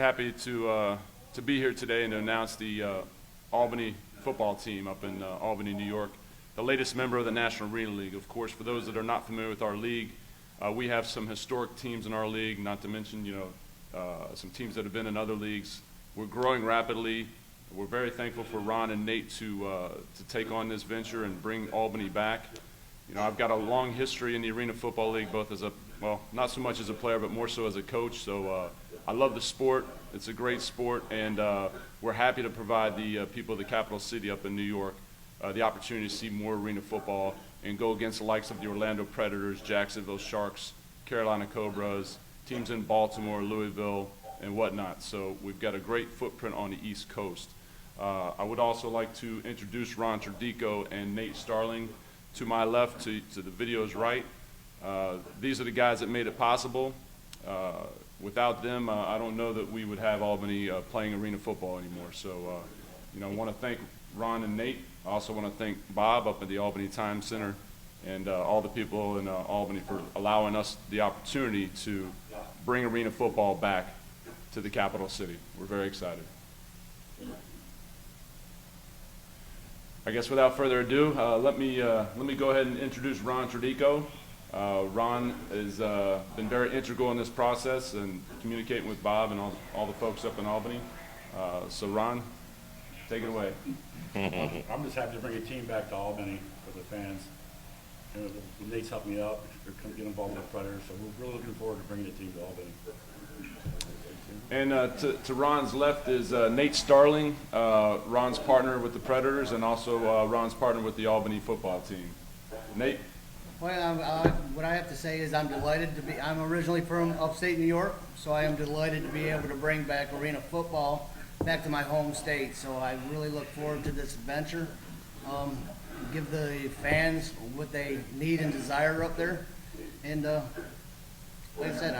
happy to be here today and to announce the Albany football team up in Albany, New York, the latest member of the National Arena League. Of course, for those that are not familiar with our league, we have some historic teams in our league, not to mention, some teams that have been in other leagues. We're growing rapidly. We're very thankful for Ron and Nate to take on this venture and bring Albany back. I've got a long history in the Arena Football League, both as not so much as a player, but more so as a coach. So I love the sport. It's a great sport, and we're happy to provide the people of the capital city up in New York the opportunity to see more arena football and go against the likes of the Orlando Predators, Jacksonville Sharks, Carolina Cobras, teams in Baltimore, Louisville, and whatnot. So we've got a great footprint on the East Coast. I would also like to introduce Ron Turdico and Nate Starling to my left, to the video's right. These are the guys that made it possible. Without them, I don't know that we would have Albany playing arena football anymore. So, I want to thank Ron and Nate. I also want to thank Bob up at the Albany Times Center and all the people in Albany for allowing us the opportunity to bring arena football back to the capital city. We're very excited. I guess without further ado, let me go ahead and introduce Ron Turdico. Ron has been very integral in this process and communicating with Bob and all the folks up in Albany. So Ron, take it away. I'm just happy to bring a team back to Albany for the fans. Nate's helped me out. They're going to get involved with the Predators, so we're really looking forward to bringing the team to Albany. And to Ron's left is Nate Starling, Ron's partner with the Predators, and also Ron's partner with the Albany football team. Nate? Well, what I have to say is I'm delighted to be, I'm originally from upstate New York, so I am delighted to be able to bring back arena football back to my home state. So I really look forward to this adventure. Give the fans what they need and desire up there. And like I said,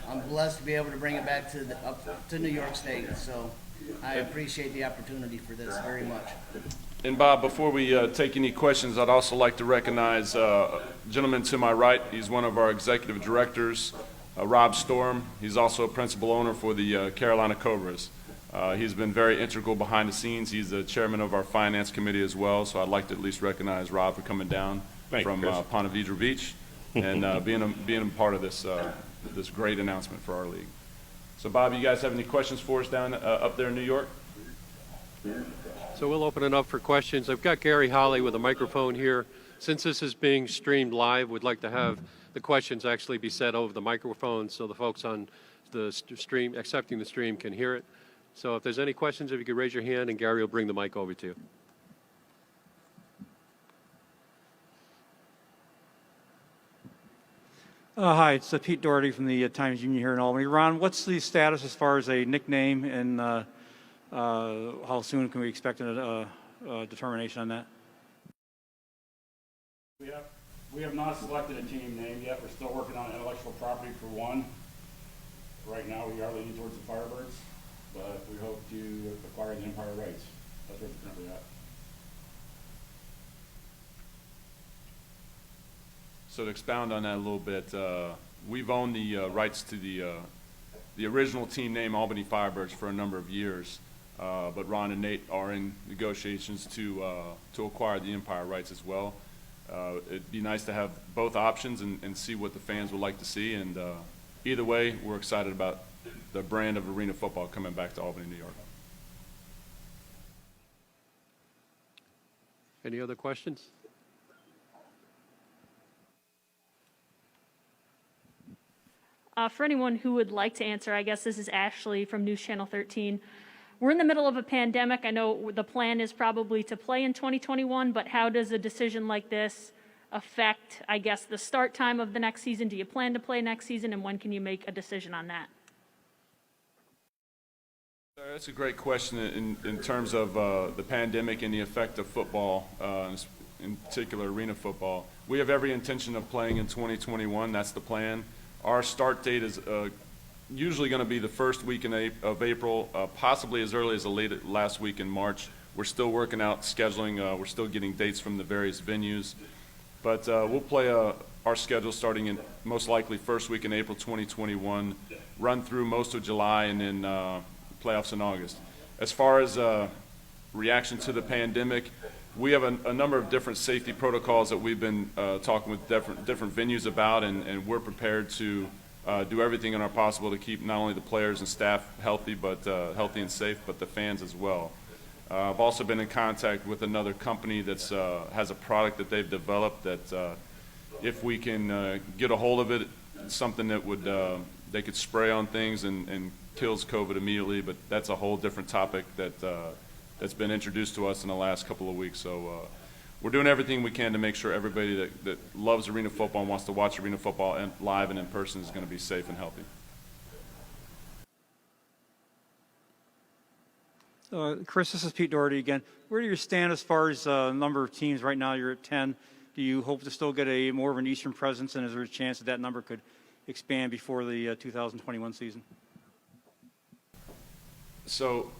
I'm blessed to be able to bring it back to New York State. So I appreciate the opportunity for this very much. And Bob, before we take any questions, I'd also like to recognize a gentleman to my right. He's one of our executive directors, Rob Storm. He's also a principal owner for the Carolina Cobras. He's been very integral behind the scenes. He's the chairman of our finance committee as well, so I'd like to at least recognize Rob for coming down from Ponte Vedra Beach and being a part of this great announcement for our league. So Bob, you guys have any questions for us down up there in New York? So we'll open it up for questions. I've got Gary Holly with a microphone here. Since this is being streamed live, we'd like to have the questions actually be said over the microphone so the folks on the stream, accepting the stream, can hear it. So if there's any questions, if you could raise your hand, and Gary will bring the mic over to you. Hi, it's Pete Doherty from the Times Union here in Albany. Ron, what's the status as far as a nickname, and how soon can we expect a determination on that? We have not selected a team name yet. We're still working on intellectual property for one. Right now, we are leaning towards the Firebirds, but we hope to acquire the Empire rights. That's where we're currently at. So to expound on that a little bit, we've owned the rights to the original team name Albany Firebirds for a number of years, but Ron and Nate are in negotiations to acquire the Empire rights as well. It'd be nice to have both options and see what the fans would like to see, and either way, we're excited about the brand of arena football coming back to Albany, New York. Any other questions? For anyone who would like to answer, I guess this is Ashley from News Channel 13. We're in the middle of a pandemic. I know the plan is probably to play in 2021, but how does a decision like this affect, I guess, the start time of the next season? Do you plan to play next season, and when can you make a decision on that? That's a great question in terms of the pandemic and the effect of football, in particular arena football. We have every intention of playing in 2021. That's the plan. Our start date is usually going to be the first week of April, possibly as early as the last week in March. We're still working out scheduling. We're still getting dates from the various venues. But we'll play our schedule starting in most likely first week in April 2021, run through most of July, and then playoffs in August. As far as reaction to the pandemic, we have a number of different safety protocols that we've been talking with different venues about, and we're prepared to do everything in our possible to keep not only the players and staff healthy, but healthy and safe, but the fans as well. I've also been in contact with another company that's has a product that they've developed that if we can get a hold of it, it's something that would they could spray on things and kills COVID immediately, but that's a whole different topic that's been introduced to us in the last couple of weeks. So we're doing everything we can to make sure everybody that loves arena football and wants to watch arena football and live and in person is going to be safe and healthy. Chris, this is Pete Doherty again. Where do you stand as far as number of teams? Right now you're at 10. Do you hope to still get more of an Eastern presence, and is there a chance that number could expand before the 2021 season? So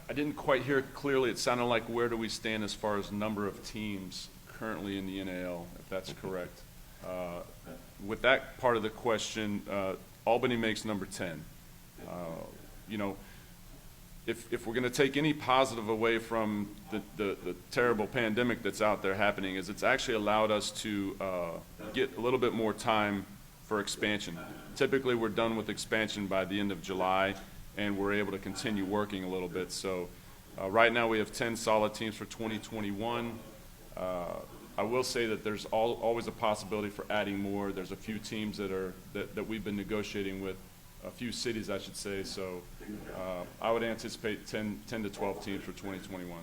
I didn't quite hear it clearly. It sounded like where do we stand as far as number of teams currently in the NAL, if that's correct. With that part of the question, Albany makes number 10. You know, if we're going to take any positive away from the terrible pandemic that's out there happening, is it's actually allowed us to get a little bit more time for expansion. Typically, we're done with expansion by the end of July, and we're able to continue working a little bit. So right now we have 10 solid teams for 2021. I will say that there's always a possibility for adding more. There's a few teams that we've been negotiating with, a few cities I should say. So I would anticipate 10 to 12 teams for 2021.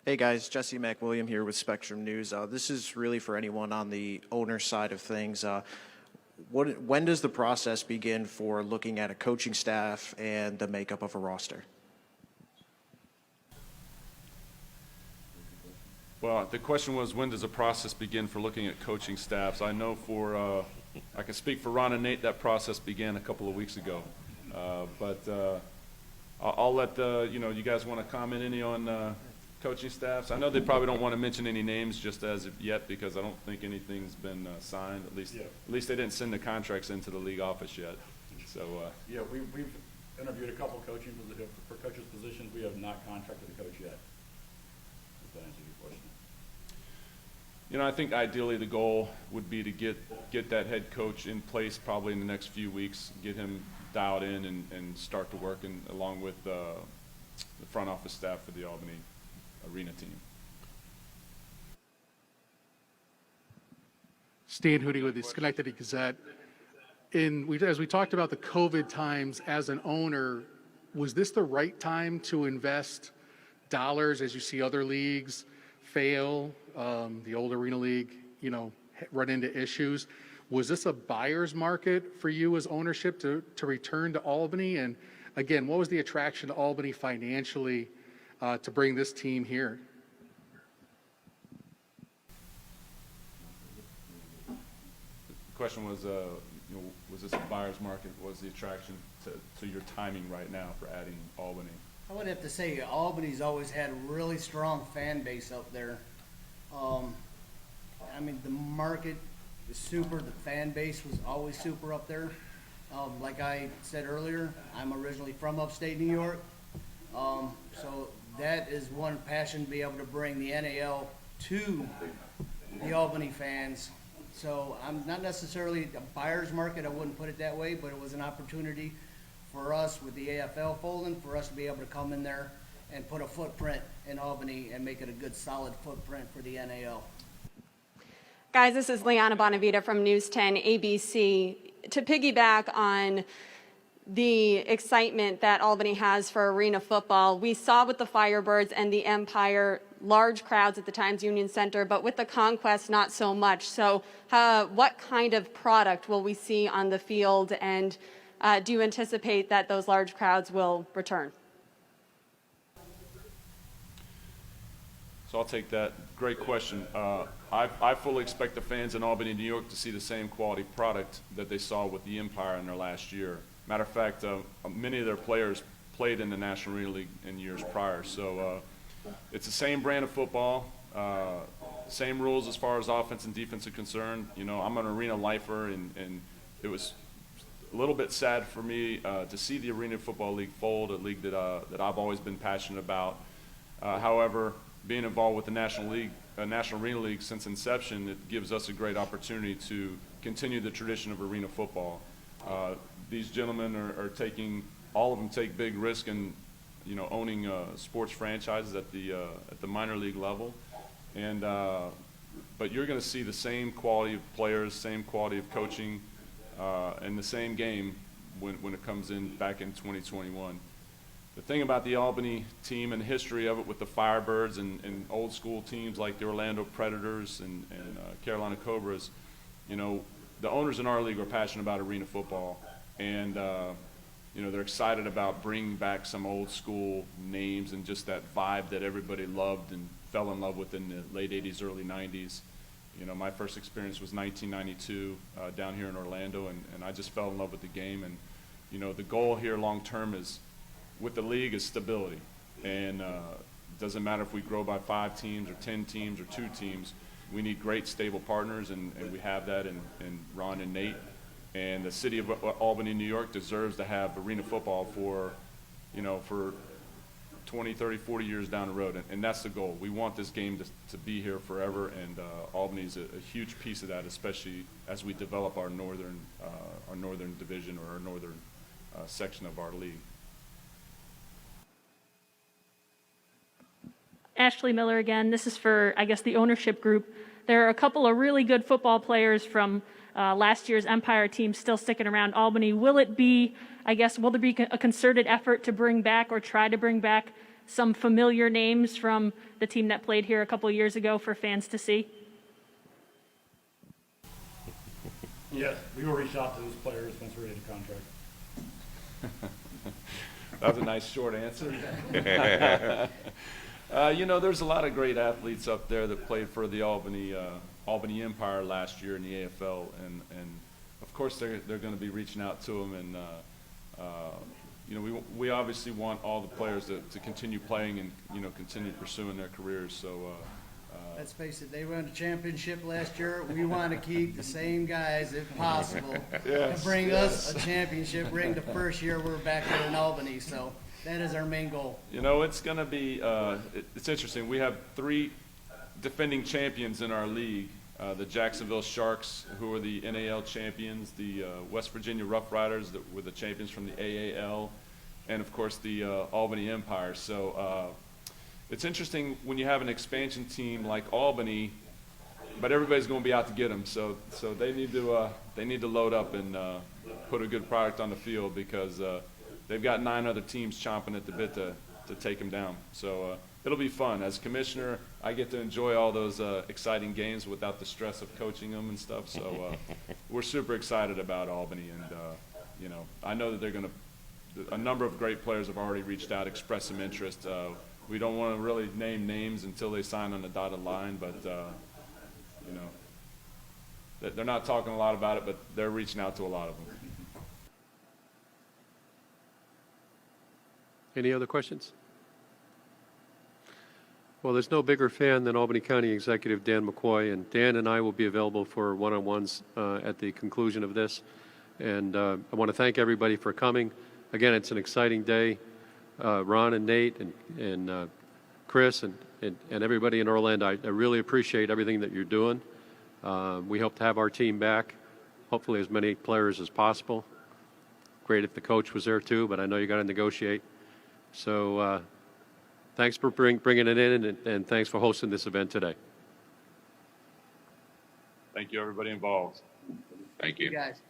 Hey guys, Jesse McWilliam here with Spectrum News. This is really for anyone on the owner side of things. When does the process begin for looking at a coaching staff and the makeup of a roster? Well, the question was, when does the process begin for looking at coaching staffs? I know I can speak for Ron and Nate, that process began a couple of weeks ago. I'll let you guys want to comment any on coaching staffs. I know they probably don't want to mention any names just as of yet because I don't think anything's been signed. At least they didn't send the contracts into the league office yet. So Yeah, we've interviewed a couple coaching for coaches positions. We have not contracted a coach yet. If that answers your question. you know, I think ideally the goal would be to get that head coach in place probably in the next few weeks, get him dialed in and start to work along with the front office staff for the Albany arena team. Stan Hootie with the Schenectady Gazette. As we talked about the COVID times as an owner, was this the right time to invest dollars as you see other leagues fail, the old Arena League, run into issues? Was this a buyer's market for you as ownership to return to Albany? And again, what was the attraction to Albany financially to bring this team here? The question was, was this a buyer's market? What was the attraction to your timing right now for adding Albany? I would have to say Albany's always had a really strong fan base up there. I mean, the market is super. The fan base was always super up there. Like I said earlier, I'm originally from upstate New York. So that is one passion, to be able to bring the NAL to the Albany fans. So I'm not necessarily a buyer's market, I wouldn't put it that way, but it was an opportunity for us with the AFL folding, for us to be able to come in there and put a footprint in Albany and make it a good solid footprint for the NAL. Guys, this is Liana Bonavita from News 10 ABC. To piggyback on the excitement that Albany has for arena football, we saw with the Firebirds and the Empire large crowds at the Times Union Center, but with the Conquest, not so much. So what kind of product will we see on the field, and do you anticipate that those large crowds will return? So I'll take that. Great question. I fully expect the fans in Albany, New York to see the same quality product that they saw with the Empire in their last year. Matter of fact, many of their players played in the National Arena League in years prior. So it's the same brand of football, same rules as far as offense and defense are concerned. You know, I'm an arena lifer, and it was a little bit sad for me to see the Arena Football League fold, a league that I've always been passionate about. However, being involved with the National Arena League since inception, it gives us a great opportunity to continue the tradition of arena football. These gentlemen are taking, all of them take big risk in, you know, owning sports franchises at the minor league level, and but you're going to see the same quality of players, same quality of coaching, and the same game when it comes in back in 2021. The thing about the Albany team and the history of it with the Firebirds and old school teams like the Orlando Predators and Carolina Cobras, you know, the owners in our league are passionate about arena football, and you know, they're excited about bringing back some old school names and just that vibe that everybody loved and fell in love with in the late 80s, early 90s. You know, my first experience was 1992 down here in Orlando, and I just fell in love with the game. And, you know, the goal here long term is, with the league, is stability. And it doesn't matter if we grow by 5 teams or 10 teams or 2 teams. We need great, stable partners, and we have that in Ron and Nate. And the city of Albany, New York deserves to have arena football for, you know, for 20, 30, 40 years down the road, and that's the goal. We want this game to be here forever, and Albany's a huge piece of that, especially as we develop our northern division, or our northern section of our league. Ashley Miller again. This is for, I guess, the ownership group. There are a couple of really good football players from last year's Empire team still sticking around Albany. Will it be, I guess, will there be a concerted effort to bring back or try to bring back some familiar names from the team that played here a couple of years ago for fans to see? Yes, we will reach out to those players once we're ready to contract. That was a nice short answer. You know, there's a lot of great athletes up there that played for the Albany Empire last year in the AFL, and of course they're going to be reaching out to them, and you know, we obviously want all the players to continue playing and, you know, continue pursuing their careers. So Let's face it, they won the championship last year. We want to keep the same guys if possible to bring us a championship ring the first year we're back here in Albany. So that is our main goal. you know, it's going to be it's interesting. We have 3 defending champions in our league. The Jacksonville Sharks, who are the NAL champions, the West Virginia Rough Riders, that were the champions from the AAL, and of course the Albany Empire. So it's interesting when you have an expansion team like Albany, but everybody's going to be out to get them. So they need to load up and put a good product on the field, because they've got 9 other teams chomping at the bit to take them down. So it'll be fun. As commissioner, I get to enjoy all those exciting games without the stress of coaching them and stuff. So we're super excited about Albany, and you know, I know that they're going to. A number of great players have already reached out, expressed some interest. We don't want to really name names until they sign on the dotted line, but you know, they're not talking a lot about it, but they're reaching out to a lot of them. Any other questions? Well, there's no bigger fan than Albany County Executive Dan McCoy, and Dan and I will be available for one-on-ones at the conclusion of this. And I want to thank everybody for coming. Again, it's an exciting day. Ron and Nate and Chris and everybody in Orlando, I really appreciate everything that you're doing. We hope to have our team back, hopefully as many players as possible. Great if the coach was there too, but I know you got to negotiate. So thanks for bringing it in, and thanks for hosting this event today. Thank you, everybody involved. Thank you guys.